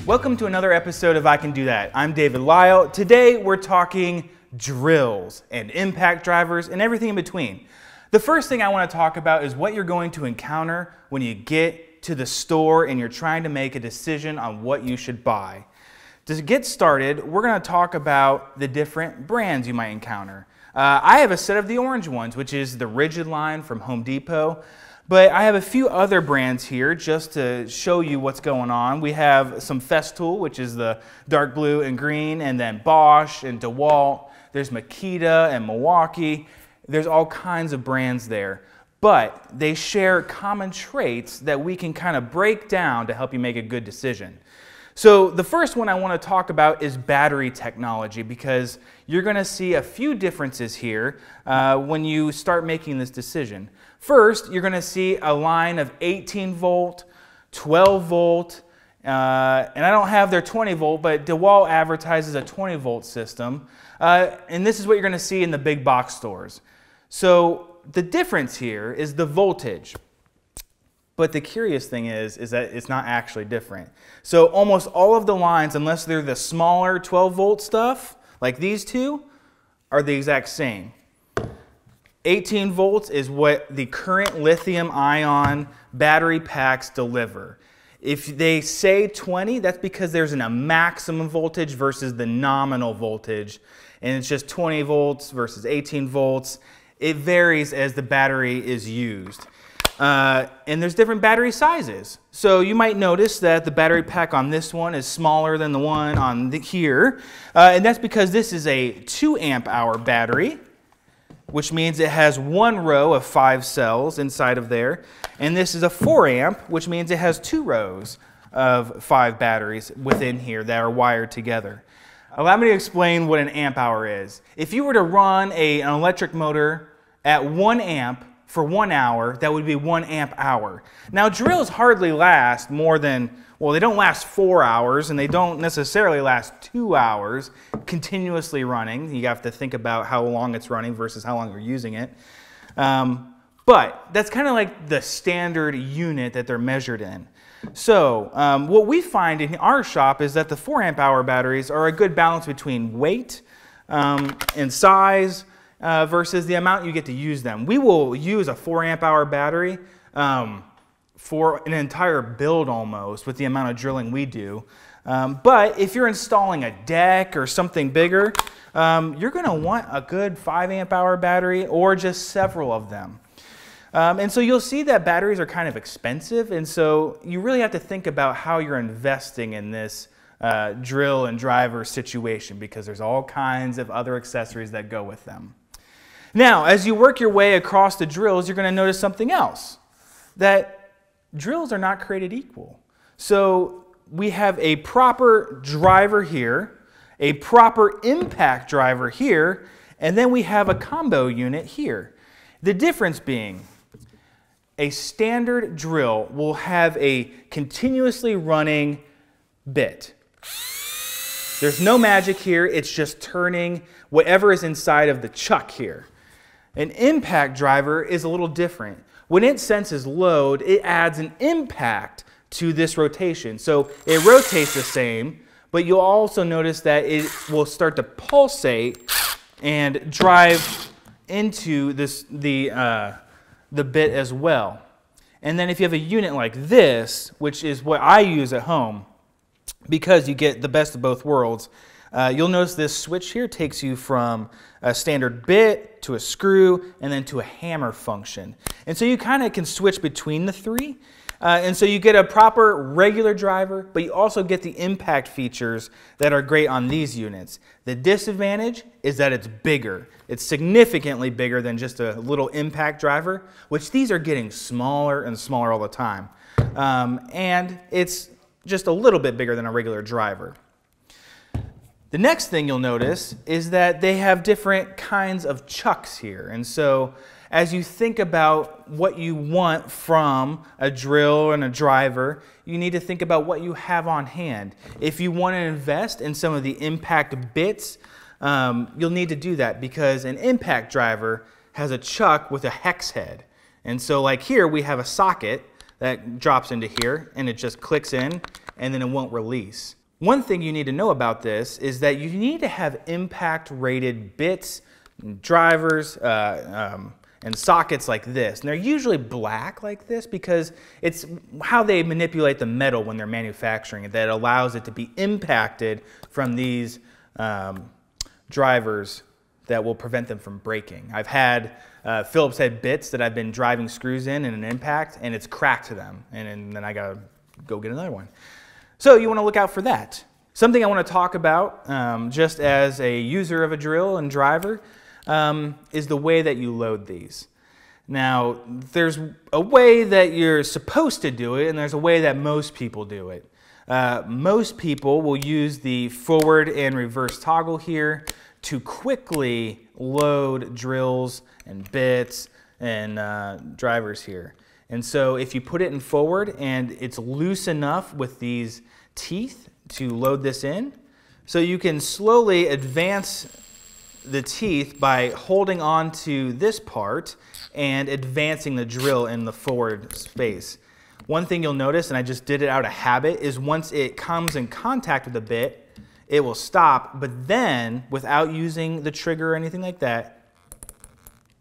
Welcome to another episode of I Can Do That. I'm David Lyle. Today we're talking drills and impact drivers and everything in between. The first thing I want to talk about is what you're going to encounter when you get to the store and you're trying to make a decision on what you should buy. To get started, we're going to talk about the different brands you might encounter. I have a set of the orange ones, which is the rigid line from Home Depot. But I have a few other brands here just to show you what's going on. We have some Festool, which is the dark blue and green, and then Bosch and DeWalt. There's Makita and Milwaukee. There's all kinds of brands there. But they share common traits that we can kind of break down to help you make a good decision. So the first one I want to talk about is battery technology, because you're going to see a few differences here when you start making this decision. First, you're going to see a line of 18 volt, 12 volt, and I don't have their 20 volt, but DeWalt advertises a 20 volt system. And this is what you're going to see in the big box stores. So the difference here is the voltage. But the curious thing is that it's not actually different. So almost all of the lines, unless they're the smaller 12 volt stuff, like these two, are the exact same. 18 volts is what the current lithium ion battery packs deliver. If they say 20, that's because there's a maximum voltage versus the nominal voltage. And it's just 20 volts versus 18 volts. It varies as the battery is used. And there's different battery sizes. So you might notice that the battery pack on this one is smaller than the one on here. And that's because this is a 2 amp hour battery, which means it has one row of 5 cells inside of there. And this is a 4 amp, which means it has 2 rows of 5 batteries within here that are wired together. Allow me to explain what an amp hour is. If you were to run an electric motor at 1 amp for 1 hour, that would be 1 amp hour. Now drills hardly last more than, well, they don't last 4 hours, and they don't necessarily last 2 hours continuously running. You have to think about how long it's running versus how long you're using it. But that's kind of like the standard unit that they're measured in. So what we find in our shop is that the 4 amp hour batteries are a good balance between weight and size versus the amount you get to use them. We will use a 4 amp hour battery for an entire build almost with the amount of drilling we do. But if you're installing a deck or something bigger, you're going to want a good 5 amp hour battery or just several of them. And so you'll see that batteries are kind of expensive, and so you really have to think about how you're investing in this drill and driver situation, because there's all kinds of other accessories that go with them. Now, as you work your way across the drills, you're going to notice something else, that drills are not created equal. So we have a proper driver here, a proper impact driver here, and then we have a combo unit here. The difference being, a standard drill will have a continuously running bit. There's no magic here, it's just turning whatever is inside of the chuck here. An impact driver is a little different. When it senses load, it adds an impact to this rotation. So it rotates the same, but you'll also notice that it will start to pulsate and drive into the bit as well. And then if you have a unit like this, which is what I use at home, because you get the best of both worlds, you'll notice this switch here takes you from a standard bit to a screw and then to a hammer function. And so you kind of can switch between the three. And so you get a proper regular driver, but you also get the impact features that are great on these units. The disadvantage is that it's bigger. It's significantly bigger than just a little impact driver, which these are getting smaller and smaller all the time. And it's just a little bit bigger than a regular driver. The next thing you'll notice is that they have different kinds of chucks here. And so as you think about what you want from a drill and a driver, you need to think about what you have on hand. If you want to invest in some of the impact bits, you'll need to do that, because an impact driver has a chuck with a hex head. And so like here we have a socket that drops into here, and it just clicks in and then it won't release. One thing you need to know about this is that you need to have impact rated bits, drivers, and sockets like this. And they're usually black like this because it's how they manipulate the metal when they're manufacturing it that allows it to be impacted from these drivers that will prevent them from breaking. I've had Phillips head bits that I've been driving screws in an impact and it's cracked to them, and then I gotta go get another one. So you want to look out for that. Something I want to talk about just as a user of a drill and driver is the way that you load these. Now, there's a way that you're supposed to do it, and there's a way that most people do it. Most people will use the forward and reverse toggle here to quickly load drills and bits and drivers here. And so if you put it in forward and it's loose enough with these teeth to load this in, so you can slowly advance the teeth by holding on to this part and advancing the drill in the forward space. One thing you'll notice, and I just did it out of habit, is once it comes in contact with the bit, it will stop, but then without using the trigger or anything like that,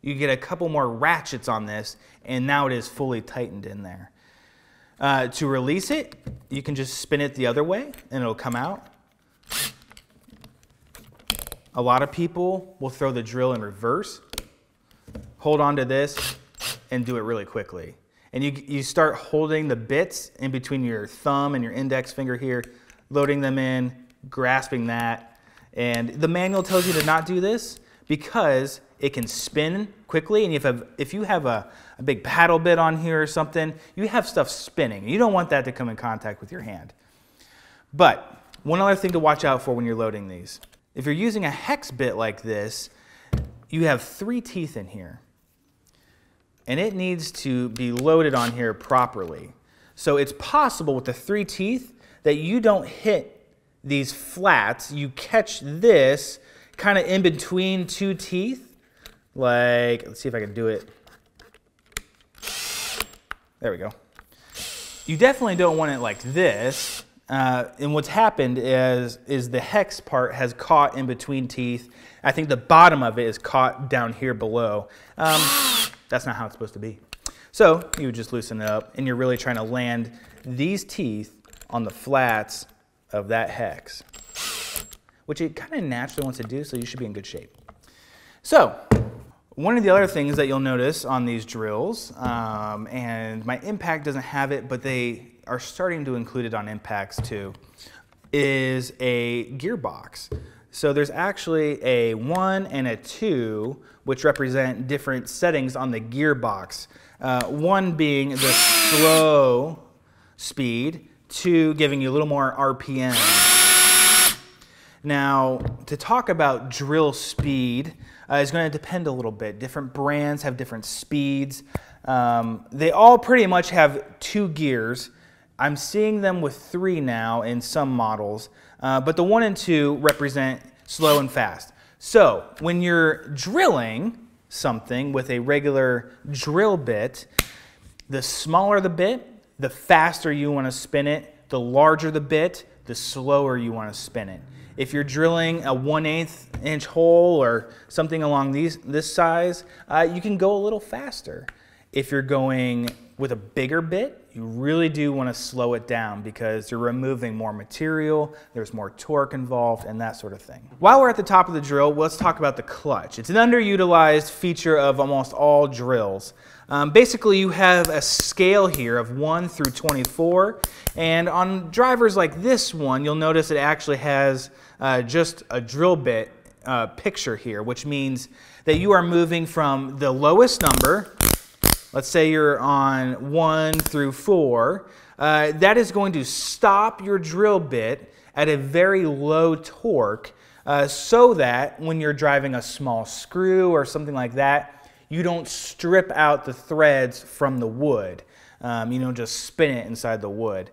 you get a couple more ratchets on this, and now it is fully tightened in there. To release it, you can just spin it the other way, and it'll come out. A lot of people will throw the drill in reverse, hold on to this, and do it really quickly. And you start holding the bits in between your thumb and your index finger here, loading them in, grasping that. And the manual tells you to not do this because it can spin quickly, and if you have a big paddle bit on here or something, you have stuff spinning. You don't want that to come in contact with your hand. But one other thing to watch out for when you're loading these. If you're using a hex bit like this, you have 3 teeth in here, and it needs to be loaded on here properly. So it's possible with the 3 teeth that you don't hit these flats. You catch this kind of in between 2 teeth. Like, let's see if I can do it. There we go. You definitely don't want it like this. And what's happened is the hex part has caught in between teeth. I think the bottom of it is caught down here below. That's not how it's supposed to be. So you would just loosen it up, and you're really trying to land these teeth on the flats of that hex, which it kind of naturally wants to do, so you should be in good shape. So one of the other things that you'll notice on these drills, and my impact doesn't have it, but they are starting to include it on impacts too, is a gearbox. So there's actually a 1 and a 2, which represent different settings on the gearbox. 1 being the slow speed, 2 giving you a little more RPM. Now, to talk about drill speed is going to depend a little bit. Different brands have different speeds. They all pretty much have 2 gears. I'm seeing them with 3 now in some models, but the 1 and 2 represent slow and fast. So when you're drilling something with a regular drill bit, the smaller the bit, the faster you want to spin it. The larger the bit, the slower you want to spin it. If you're drilling a 1/8 inch hole or something along this size, you can go a little faster. If you're going with a bigger bit, you really do want to slow it down because you're removing more material, there's more torque involved, and that sort of thing. While we're at the top of the drill, let's talk about the clutch. It's an underutilized feature of almost all drills. Basically, you have a scale here of 1 through 24, and on drivers like this one, you'll notice it actually has just a drill bit picture here, which means that you are moving from the lowest number. Let's say you're on 1 through 4. That is going to stop your drill bit at a very low torque so that when you're driving a small screw or something like that, you don't strip out the threads from the wood. You don't just spin it inside the wood.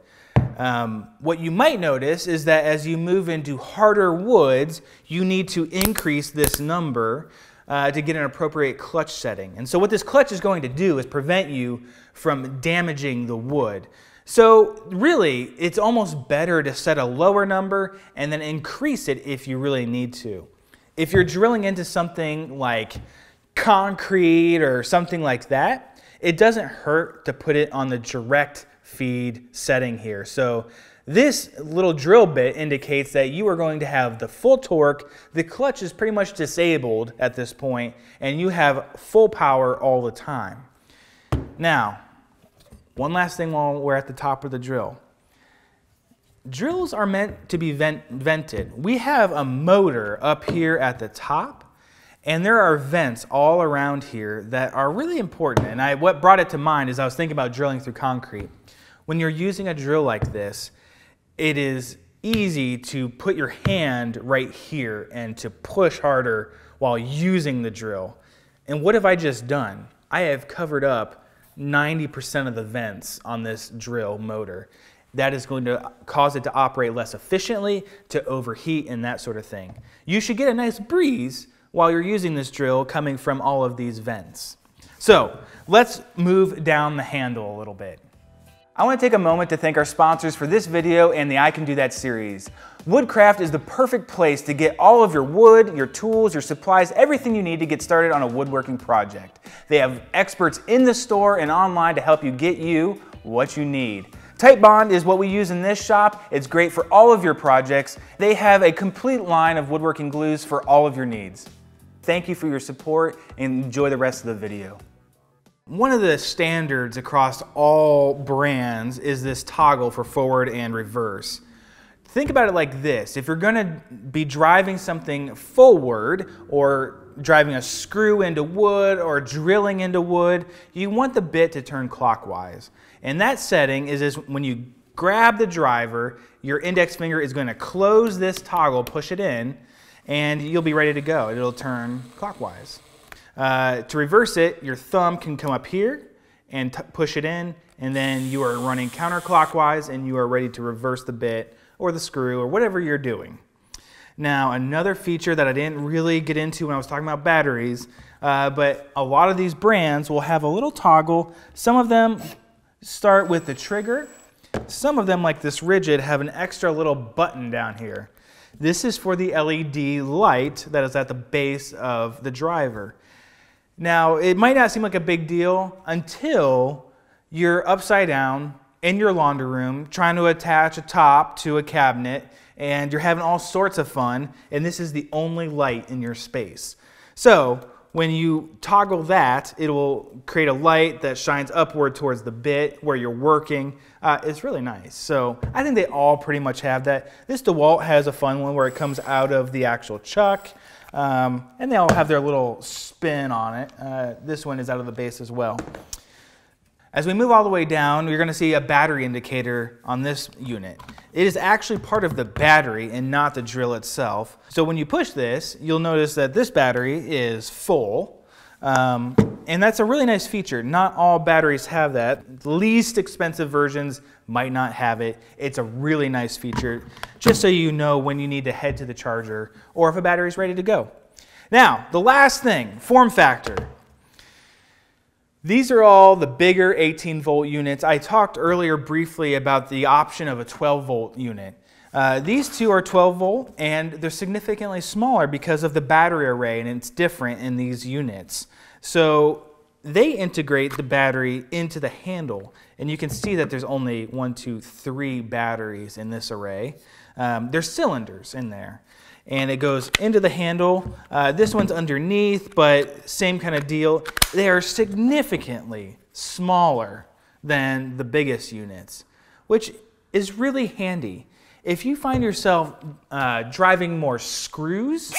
What you might notice is that as you move into harder woods, you need to increase this number to get an appropriate clutch setting. And so what this clutch is going to do is prevent you from damaging the wood. So really, it's almost better to set a lower number and then increase it if you really need to. If you're drilling into something like concrete or something like that, it doesn't hurt to put it on the direct feed setting here. So this little drill bit indicates that you are going to have the full torque. The clutch is pretty much disabled at this point, and you have full power all the time. Now, one last thing while we're at the top of the drill. Drills are meant to be vented. We have a motor up here at the top, and there are vents all around here that are really important. And what brought it to mind is I was thinking about drilling through concrete. When you're using a drill like this, it is easy to put your hand right here and to push harder while using the drill. And what have I just done? I have covered up 90% of the vents on this drill motor. That is going to cause it to operate less efficiently, to overheat, and that sort of thing. You should get a nice breeze while you're using this drill coming from all of these vents. So let's move down the handle a little bit. I want to take a moment to thank our sponsors for this video and the I Can Do That series. Woodcraft is the perfect place to get all of your wood, your tools, your supplies, everything you need to get started on a woodworking project. They have experts in the store and online to help you get you what you need. Titebond is what we use in this shop. It's great for all of your projects. They have a complete line of woodworking glues for all of your needs. Thank you for your support and enjoy the rest of the video. One of the standards across all brands is this toggle for forward and reverse. Think about it like this. If you're going to be driving something forward or driving a screw into wood or drilling into wood, you want the bit to turn clockwise. And that setting is when you grab the driver, your index finger is going to close this toggle, push it in, and you'll be ready to go. It'll turn clockwise. To reverse it, your thumb can come up here and push it in, and then you are running counterclockwise and you are ready to reverse the bit or the screw or whatever you're doing. Now, another feature that I didn't really get into when I was talking about batteries, but a lot of these brands will have a little toggle. Some of them start with the trigger. Some of them, like this Rigid, have an extra little button down here. This is for the LED light that is at the base of the driver. Now, it might not seem like a big deal until you're upside down in your laundry room trying to attach a top to a cabinet and you're having all sorts of fun, and this is the only light in your space. So when you toggle that, it will create a light that shines upward towards the bit where you're working. It's really nice. So I think they all pretty much have that. This DeWalt has a fun one where it comes out of the actual chuck. And they all have their little spin on it. This one is out of the base as well. As we move all the way down, you're going to see a battery indicator on this unit. It is actually part of the battery and not the drill itself. So when you push this, you'll notice that this battery is full. And that's a really nice feature. Not all batteries have that. The least expensive versions might not have it. It's a really nice feature, just so you know when you need to head to the charger or if a battery is ready to go. Now, the last thing, form factor. These are all the bigger 18-volt units. I talked earlier briefly about the option of a 12-volt unit. These two are 12-volt, and they're significantly smaller because of the battery array, and it's different in these units. So they integrate the battery into the handle, and you can see that there's only 3 batteries in this array. There's cylinders in there, and it goes into the handle. This one's underneath, but same kind of deal. They are significantly smaller than the biggest units, which is really handy. If you find yourself driving more screws,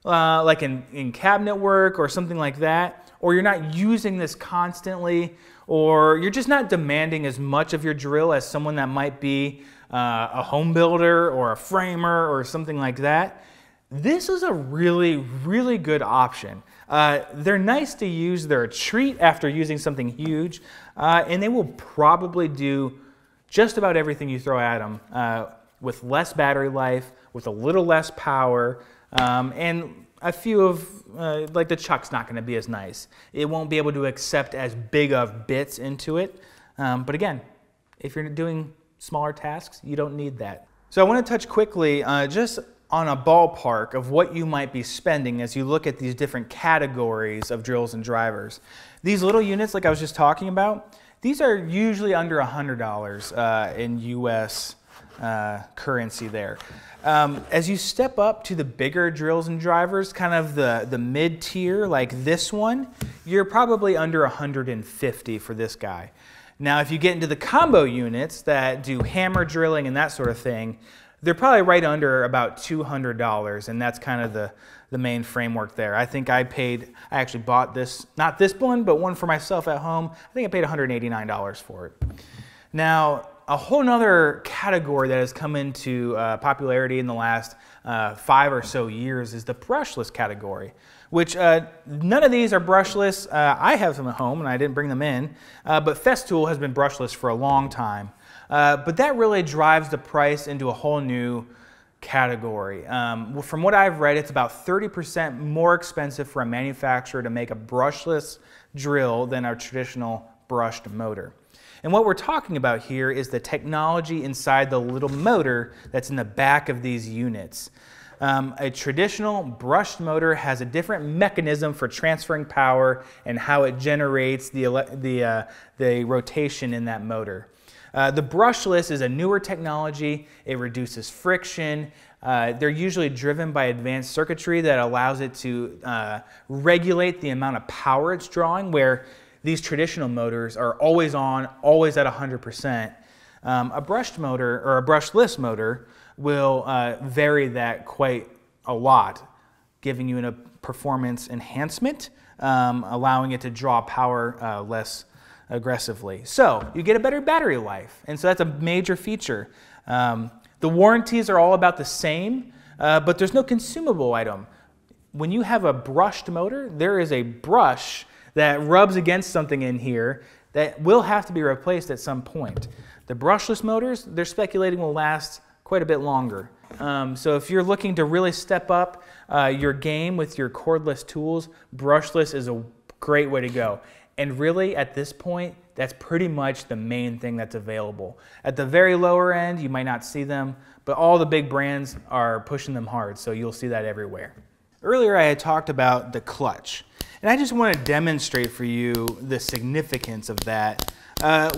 like in cabinet work or something like that, or you're not using this constantly, or you're just not demanding as much of your drill as someone that might be a home builder or a framer or something like that, this is a really, really good option. They're nice to use. They're a treat after using something huge, and they will probably do just about everything you throw at them with less battery life, with a little less power, and a few of, like the chuck's not going to be as nice. It won't be able to accept as big of bits into it, but again, If you're doing smaller tasks, you don't need that. So I want to touch quickly just on a ballpark of what you might be spending as you look at these different categories of drills and drivers. These little units, like I was just talking about, these are usually under $100 in US currency there. As you step up to the bigger drills and drivers, kind of the mid-tier like this one, you're probably under $150 for this guy. Now, if you get into the combo units that do hammer drilling and that sort of thing, they're probably right under about $200, and that's kind of the main framework there. I think I actually bought this, not this one, but one for myself at home. I think I paid $189 for it. Now, a whole nother category that has come into popularity in the last 5 or so years is the brushless category, which none of these are brushless. I have some at home and I didn't bring them in, but Festool has been brushless for a long time. But that really drives the price into a whole new category. From what I've read, it's about 30% more expensive for a manufacturer to make a brushless drill than a traditional brushed motor. And what we're talking about here is the technology inside the little motor that's in the back of these units. A traditional brushed motor has a different mechanism for transferring power and how it generates the rotation in that motor. The brushless is a newer technology. It reduces friction. They're usually driven by advanced circuitry that allows it to regulate the amount of power it's drawing, where these traditional motors are always on, always at 100%. A brushed motor or a brushless motor will vary that quite a lot, giving you a performance enhancement, allowing it to draw power less aggressively. So you get a better battery life, and so that's a major feature. The warranties are all about the same, but there's no consumable item. When you have a brushed motor, there is a brush that rubs against something in here that will have to be replaced at some point. The brushless motors, they're speculating will last quite a bit longer. So if you're looking to really step up your game with your cordless tools, brushless is a great way to go. And really, at this point, that's pretty much the main thing that's available. At the very lower end, you might not see them, but all the big brands are pushing them hard, so you'll see that everywhere. Earlier, I had talked about the clutch, and I just want to demonstrate for you the significance of that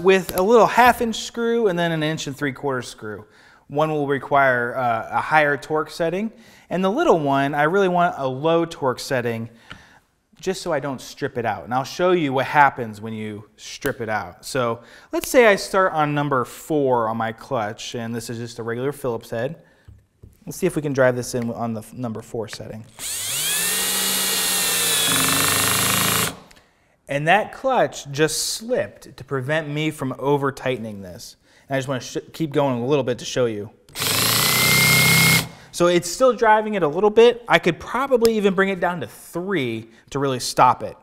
with a little 1/2-inch screw and then an 1 3/4 screw. One will require a higher torque setting, and the little one, I really want a low torque setting just so I don't strip it out. And I'll show you what happens when you strip it out. So let's say I start on number 4 on my clutch, and this is just a regular Phillips head. Let's see if we can drive this in on the number 4 setting. And that clutch just slipped to prevent me from over tightening this. And I just want to keep going a little bit to show you. So it's still driving it a little bit. I could probably even bring it down to 3 to really stop it.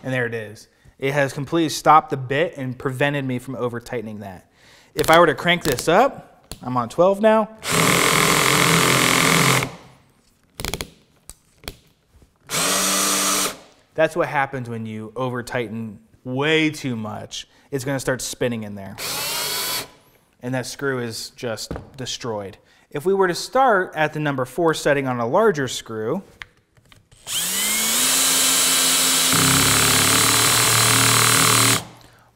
And there it is. It has completely stopped the bit and prevented me from over tightening that. If I were to crank this up, I'm on 12 now. That's what happens when you over tighten way too much. It's going to start spinning in there. And that screw is just destroyed. If we were to start at the number 4 setting on a larger screw,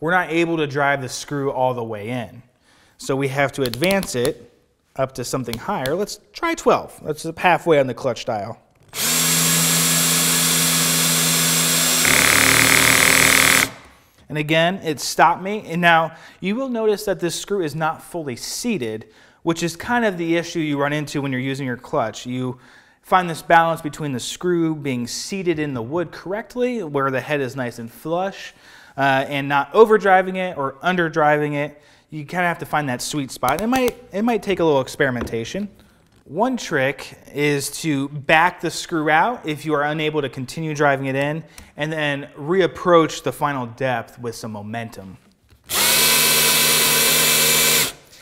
we're not able to drive the screw all the way in. So we have to advance it up to something higher. Let's try 12. That's halfway on the clutch dial. And again, it stopped me. And now you will notice that this screw is not fully seated, which is kind of the issue you run into when you're using your clutch. You find this balance between the screw being seated in the wood correctly, where the head is nice and flush, and not overdriving it or underdriving it. You kind of have to find that sweet spot. It might take a little experimentation. One trick is to back the screw out if you are unable to continue driving it in, and then reapproach the final depth with some momentum.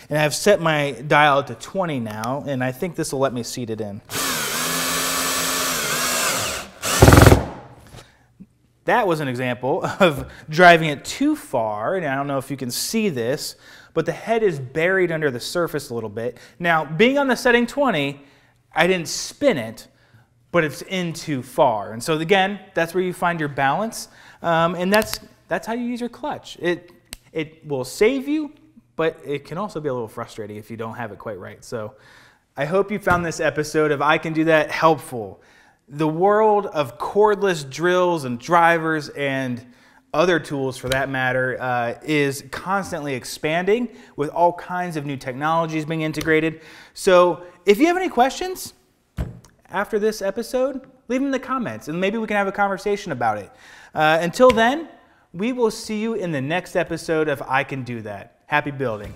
And I've set my dial to 20 now, and I think this will let me seat it in. That was an example of driving it too far, and I don't know if you can see this, but the head is buried under the surface a little bit. Now, being on the setting 20, I didn't spin it, but it's in too far. And so again, that's where you find your balance, and that's how you use your clutch. It will save you, but it can also be a little frustrating if you don't have it quite right. So I hope you found this episode of I Can Do That helpful. The world of cordless drills and drivers and other tools for that matter is constantly expanding with all kinds of new technologies being integrated. So if you have any questions after this episode, leave them in the comments and maybe we can have a conversation about it. Until then, we will see you in the next episode of I Can Do That. Happy building.